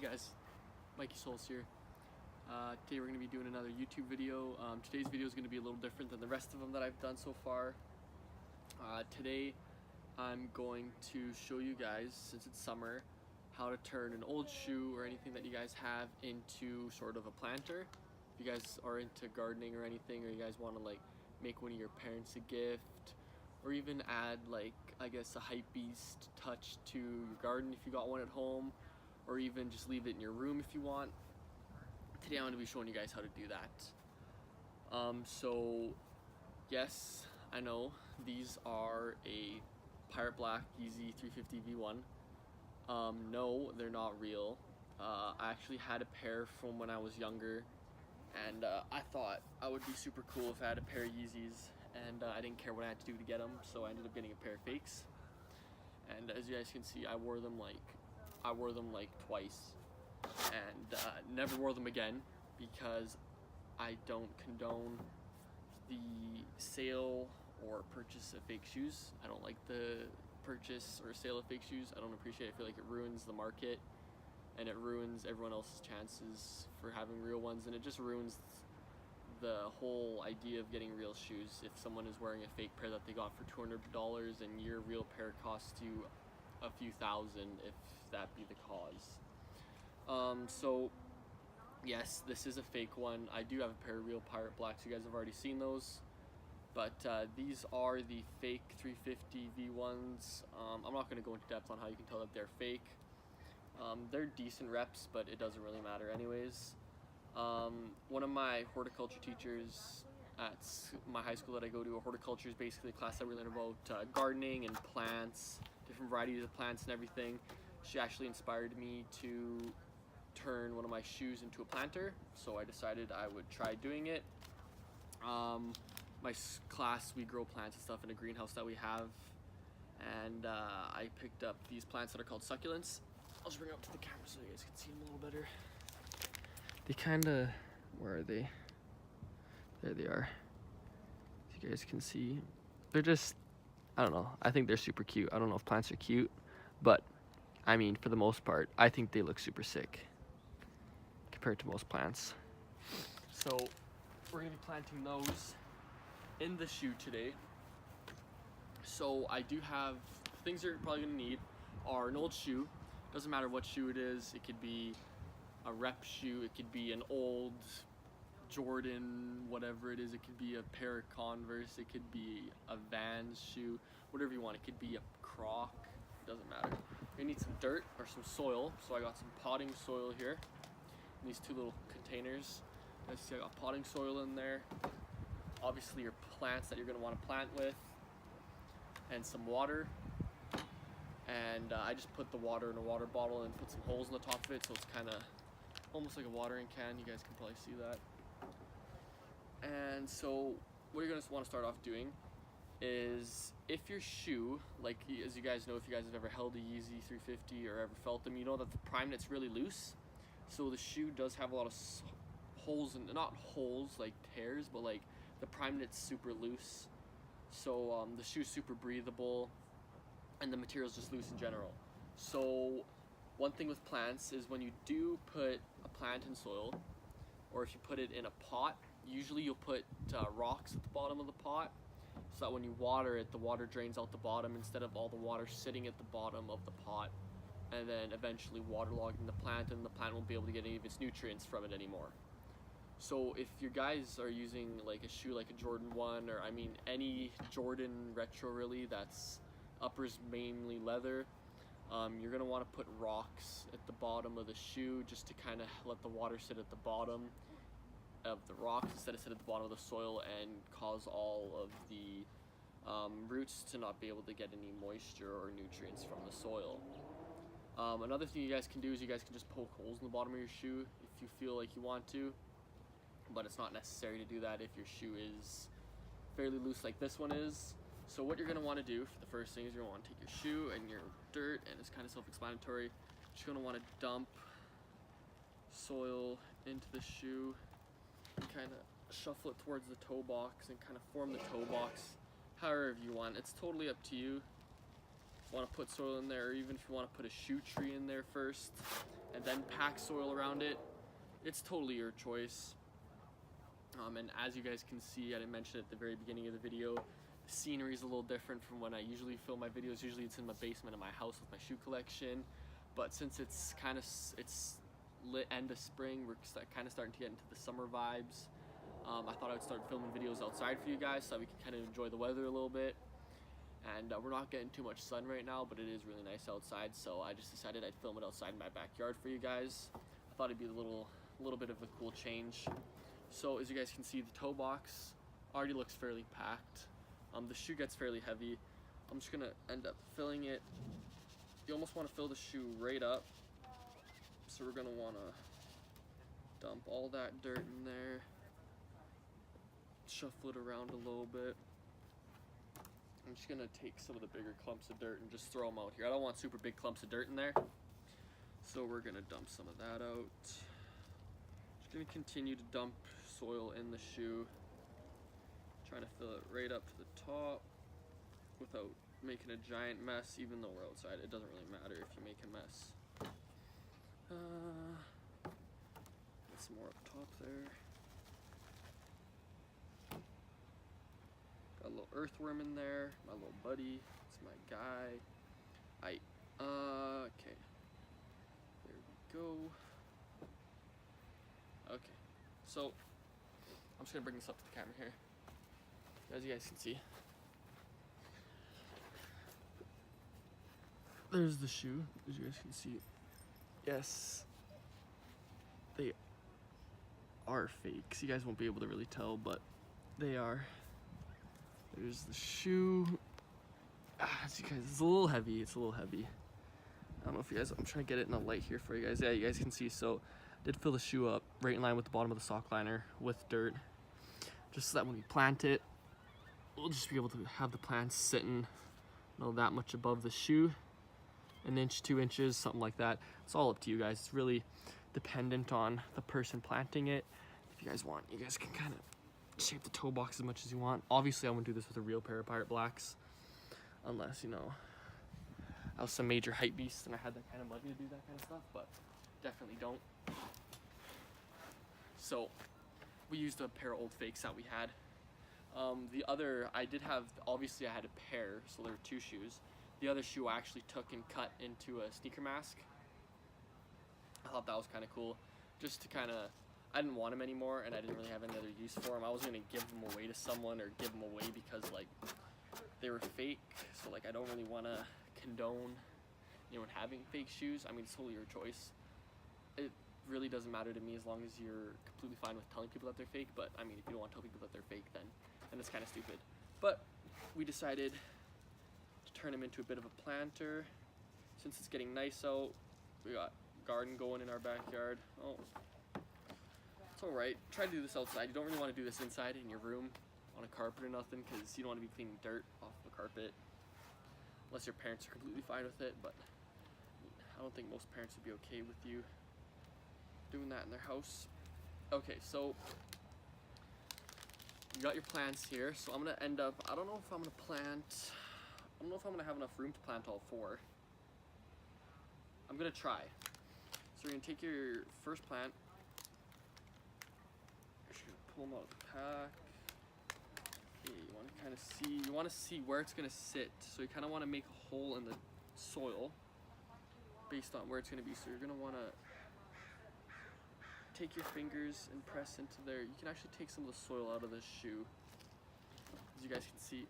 guys, Mikey Souls here. Today we're going to be doing another YouTube video. Today's video is going to be a little different than the rest of them that I've done so far. Today I'm going to show you guys, since it's summer, how to turn an old shoe or anything that you guys have into sort of a planter. If you guys are into gardening or anything, or you guys want to like make one of your parents a gift, or even add like, I guess, a hypebeast touch to your garden if you got one at home, or even just leave it in your room if you want. Today I'm going to be showing you guys how to do that. So yes, I know these are a Pirate Black Yeezy 350 V1. No, they're not real. I actually had a pair from when I was younger, and I thought I would be super cool if I had a pair of Yeezys, and I didn't care what I had to do to get them, so I ended up getting a pair of fakes. And as you guys can see, I wore them like twice, and never wore them again because I don't condone the sale or purchase of fake shoes. I don't like the purchase or sale of fake shoes. I don't appreciate it. I feel like it ruins the market, and it ruins everyone else's chances for having real ones, and it just ruins the whole idea of getting real shoes. If someone is wearing a fake pair that they got for $200 and your real pair costs you a few thousand, if that be the cause. So yes, this is a fake one. I do have a pair of real Pirate Blacks. You guys have already seen those, but these are the fake 350 V1s. I'm not going to go into depth on how you can tell that they're fake. They're decent reps, but it doesn't really matter anyways. One of my horticulture teachers at my high school that I go to, horticulture is basically a class that we learn about gardening and plants, different varieties of plants and everything. She actually inspired me to turn one of my shoes into a planter, so I decided I would try doing it. My class, we grow plants and stuff in a greenhouse that we have, and I picked up these plants that are called succulents. I'll just bring it up to the camera so you guys can see them a little better. They kind of, where are they? There they are. As you guys can see, they're just, I don't know, I think they're super cute. I don't know if plants are cute, but I mean, for the most part, I think they look super sick compared to most plants. So we're gonna be planting those in the shoe today. So I do have things you're probably gonna need are an old shoe. Doesn't matter what shoe it is. It could be a rep shoe, it could be an old Jordan, whatever it is. It could be a pair of Converse, it could be a Vans shoe, whatever you want. It could be a Croc, doesn't matter. You need some dirt or some soil, so I got some potting soil here in these two little containers. As you see, I got potting soil in there, obviously your plants that you're going to want to plant with, and some water. And I just put the water in a water bottle and put some holes in the top of it, so it's kind of almost like a watering can. You guys can probably see that. And so what you're going to want to start off doing is, if your shoe, like as you guys know, if you guys have ever held a Yeezy 350 or ever felt them, you know that the prime knit's really loose. So the shoe does have a lot of holes, and not holes like tears, but like the prime knit's super loose. So the shoe's super breathable, and the material's just loose in general. So one thing with plants is, when you do put a plant in soil, or if you put it in a pot, usually you'll put rocks at the bottom of the pot, so that when you water it, the water drains out the bottom instead of all the water sitting at the bottom of the pot and then eventually waterlogging the plant, and the plant won't be able to get any of its nutrients from it anymore. So if you guys are using like a shoe like a Jordan 1, or I mean any Jordan retro really, that's uppers mainly leather, you're going to want to put rocks at the bottom of the shoe just to kind of let the water sit at the bottom of the rocks instead of sit at the bottom of the soil and cause all of the roots to not be able to get any moisture or nutrients from the soil. Another thing you guys can do is you guys can just poke holes in the bottom of your shoe if you feel like you want to, but it's not necessary to do that if your shoe is fairly loose like this one is. So what you're going to want to do for the first thing is you're going to want to take your shoe and your dirt, and it's kind of self-explanatory. You're going to want to dump soil into the shoe and kind of shuffle it towards the toe box and kind of form the toe box however you want. It's totally up to you. If you want to put soil in there, or even if you want to put a shoe tree in there first, and then pack soil around it, it's totally your choice. And as you guys can see, I didn't mention it at the very beginning of the video, the scenery is a little different from when I usually film my videos. Usually it's in my basement of my house with my shoe collection, but since it's lit end of spring, we're kind of starting to get into the summer vibes. I thought I would start filming videos outside for you guys so that we can kind of enjoy the weather a little bit. And we're not getting too much sun right now, but it is really nice outside, so I just decided I'd film it outside in my backyard for you guys. I thought it'd be a little bit of a cool change. So as you guys can see, the toe box already looks fairly packed. The shoe gets fairly heavy. I'm just gonna end up filling it. You almost want to fill the shoe right up, so we're gonna want to dump all that dirt in there, shuffle it around a little bit. I'm just gonna take some of the bigger clumps of dirt and just throw them out here. I don't want super big clumps of dirt in there, so we're gonna dump some of that out. Just gonna continue to dump soil in the shoe, trying to fill it right up to the top without making a giant mess. Even though we're outside, it doesn't really matter if you make a mess. Get some more up top there. Got a little earthworm in there, my little buddy. It's my guy. Okay. There we go. Okay. So, I'm just gonna bring this up to the camera here. As you guys can see. There's the shoe, as you guys can see. Yes. They are fake. So you guys won't be able to really tell, but they are. There's the shoe. As you guys, it's a little heavy. It's a little heavy. I don't know if you guys, I'm trying to get it in a light here for you guys. Yeah, you guys can see. So, did fill the shoe up right in line with the bottom of the sock liner with dirt, just so that when we plant it, we'll just be able to have the plants sitting, that much above the shoe, an inch, 2 inches, something like that. It's all up to you guys. It's really dependent on the person planting it. If you guys want, you guys can kind of shape the toe box as much as you want. Obviously, I wouldn't do this with a real pair of Pirate Blacks, unless, I was some major hype beast and I had that kind of money to do that kind of stuff, but definitely don't. So, we used a pair of old fakes that we had. The other, obviously I had a pair, so there were 2 shoes. The other shoe I actually took and cut into a sneaker mask. I thought that was kind of cool, just to I didn't want them anymore, and I didn't really have any other use for them. I was gonna give them away to someone, or give them away because they were fake. So I don't really want to condone anyone having fake shoes. I mean, it's totally your choice. It really doesn't matter to me as long as you're completely fine with telling people that they're fake. But I mean, if you don't want to tell people that they're fake, then it's kind of stupid. But we decided to turn them into a bit of a planter. Since it's getting nice out, we got garden going in our backyard. Oh, it's all right. Try to do this outside. You don't really want to do this inside in your room on a carpet or nothing, because you don't want to be cleaning dirt off the carpet, unless your parents are completely fine with it. But I don't think most parents would be okay with you doing that in their house. Okay, so you got your plants here. So I'm gonna end up, I don't know if I'm gonna have enough room to plant all 4. I'm gonna try. So you're gonna take your first plant, you're just gonna pull them out of the pack. Okay, you want to see where it's gonna sit. So you kind of want to make a hole in the soil based on where it's gonna be. So you're gonna want to take your fingers and press into there. You can actually take some of the soil out of this shoe. As you guys can see,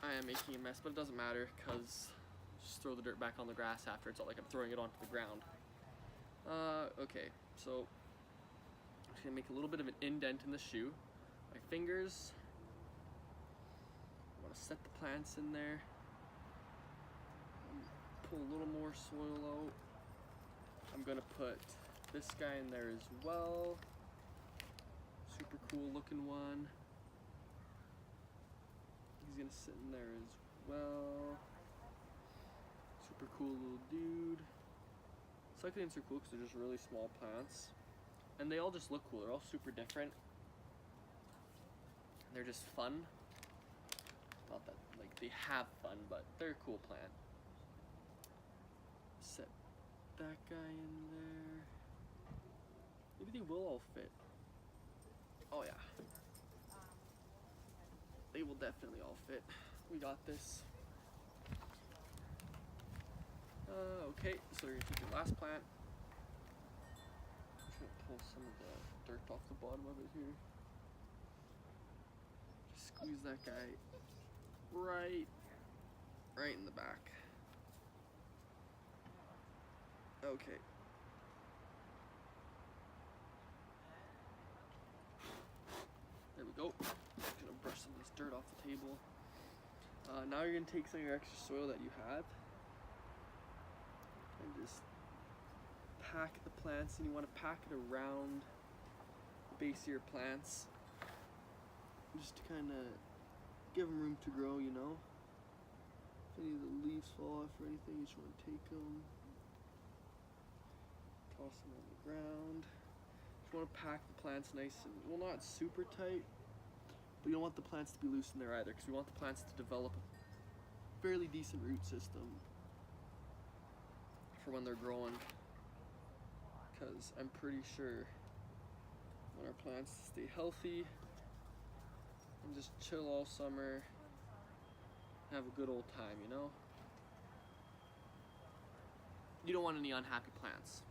I am making a mess, but it doesn't matter, because just throw the dirt back on the grass after. It's not like I'm throwing it onto the ground. Okay, so I'm just gonna make a little bit of an indent in the shoe. My fingers, I want to set the plants in there. Pull a little more soil out. I'm gonna put this guy in there as well. Super cool looking one. He's gonna sit in there as well. Super cool little dude. Succulents are cool because they're just really small plants, and they all just look cool. They're all super different. They're just fun. Not that they have fun, but they're a cool plant. Set that guy in there. Maybe they will all fit. Oh yeah. They will definitely all fit. We got this. Okay, so you're gonna take your last plant. I'm just gonna pull some of the dirt off the bottom of it here. Just squeeze that guy right in the back. Okay. There we go. Just gonna brush some of this dirt off the table. Now you're gonna take some of your extra soil that you have and just pack the plants, and you want to pack it around the base of your plants just to kind of give them room to grow, you know. If any of the leaves fall off or anything, you just want to take them, toss them on the ground. Just want to pack the plants nice and, well, not super tight, but you don't want the plants to be loose in there either, because we want the plants to develop a fairly decent root system for when they're growing, because I'm pretty sure when our plants stay healthy and just chill all summer, have a good old time, you know? You don't want any unhappy plants.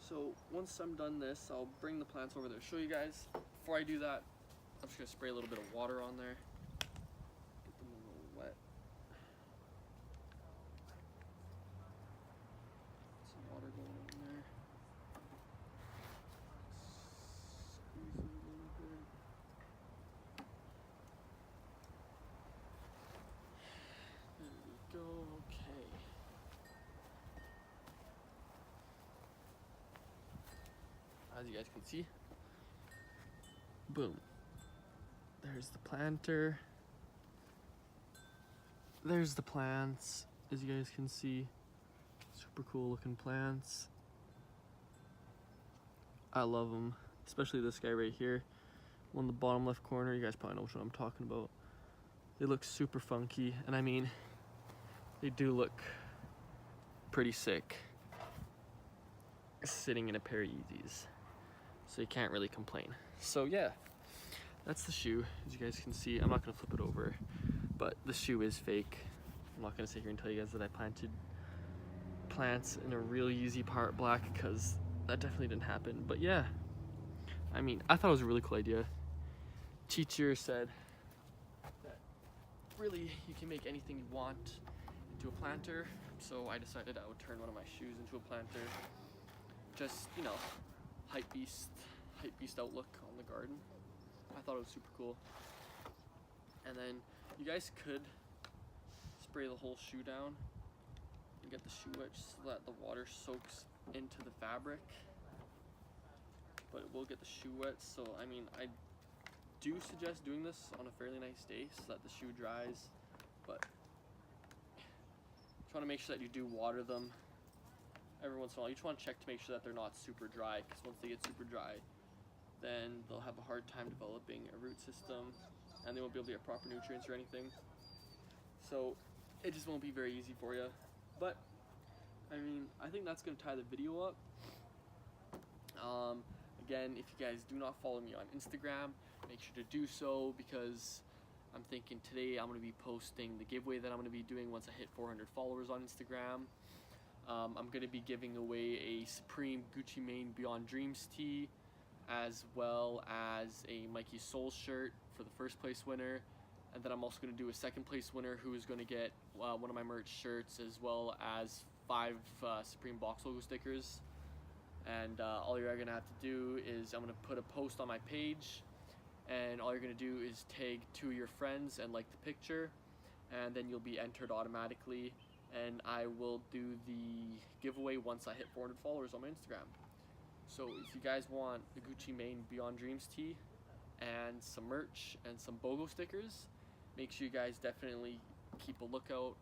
So once I'm done this, I'll bring the plants over there, show you guys. Before I do that, I'm just gonna spray a little bit of water on there. Get them a little wet. Some water going on there. Squeeze it a little bit. There we go, okay. As you guys can see, boom. There's the planter. There's the plants, as you guys can see. Super cool looking plants. I love them, especially this guy right here. One in the bottom left corner, you guys probably know which one I'm talking about. They look super funky, and I mean, they do look pretty sick sitting in a pair of Yeezys. So you can't really complain. So yeah, that's the shoe. As you guys can see, I'm not gonna flip it over, but the shoe is fake. I'm not gonna sit here and tell you guys that I planted plants in a real Yeezy part black, because that definitely didn't happen. But yeah, I mean, I thought it was a really cool idea. Teacher said that really you can make anything you want into a planter, so I decided I would turn one of my shoes into a planter. Just, you know, hype beast outlook on the garden. I thought it was super cool. And then you guys could spray the whole shoe down and get the shoe wet so that the water soaks into the fabric, but it will get the shoe wet. So I mean, I do suggest doing this on a fairly nice day so that the shoe dries, but just want to make sure that you do water them every once in a while. You just want to check to make sure that they're not super dry, because once they get super dry, then they'll have a hard time developing a root system and they won't be able to get proper nutrients or anything. So it just won't be very easy for you. But I mean, I think that's going to tie the video up. Again, if you guys do not follow me on Instagram, make sure to do so, because I'm thinking today I'm going to be posting the giveaway that I'm going to be doing once I hit 400 followers on Instagram. I'm going to be giving away a Supreme Gucci Mane Beyond Dreams tee, as well as a Mikey Soul shirt for the first place winner. And then I'm also going to do a second place winner who is going to get one of my merch shirts, as well as 5 Supreme box logo stickers. And all you're going to have to do is, I'm going to put a post on my page, and all you're going to do is tag 2 of your friends and like the picture, and then you'll be entered automatically. And I will do the giveaway once I hit 400 followers on my Instagram. So if you guys want the Gucci Mane Beyond Dreams tee and some merch and some BOGO stickers, make sure you guys definitely keep a lookout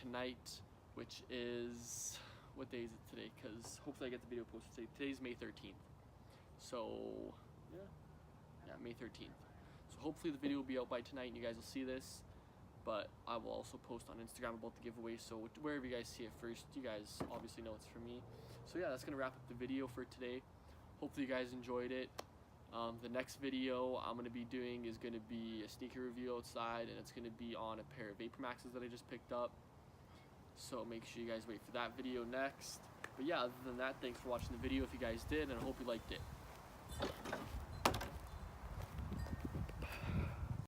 tonight, which is, what day is it today? Because hopefully I get the video posted today. Today's May 13th. So yeah, May 13th. So hopefully the video will be out by tonight and you guys will see this. But I will also post on Instagram about the giveaway, so wherever you guys see it first, you guys obviously know it's for me. So yeah, that's going to wrap up the video for today. hopefully you guys enjoyed it. The next video I'm going to be doing is going to be a sneaker review outside, and it's going to be on a pair of Vapor Maxes that I just picked up. So make sure you guys wait for that video next. But yeah, other than that, thanks for watching the video if you guys did, and I hope you liked it.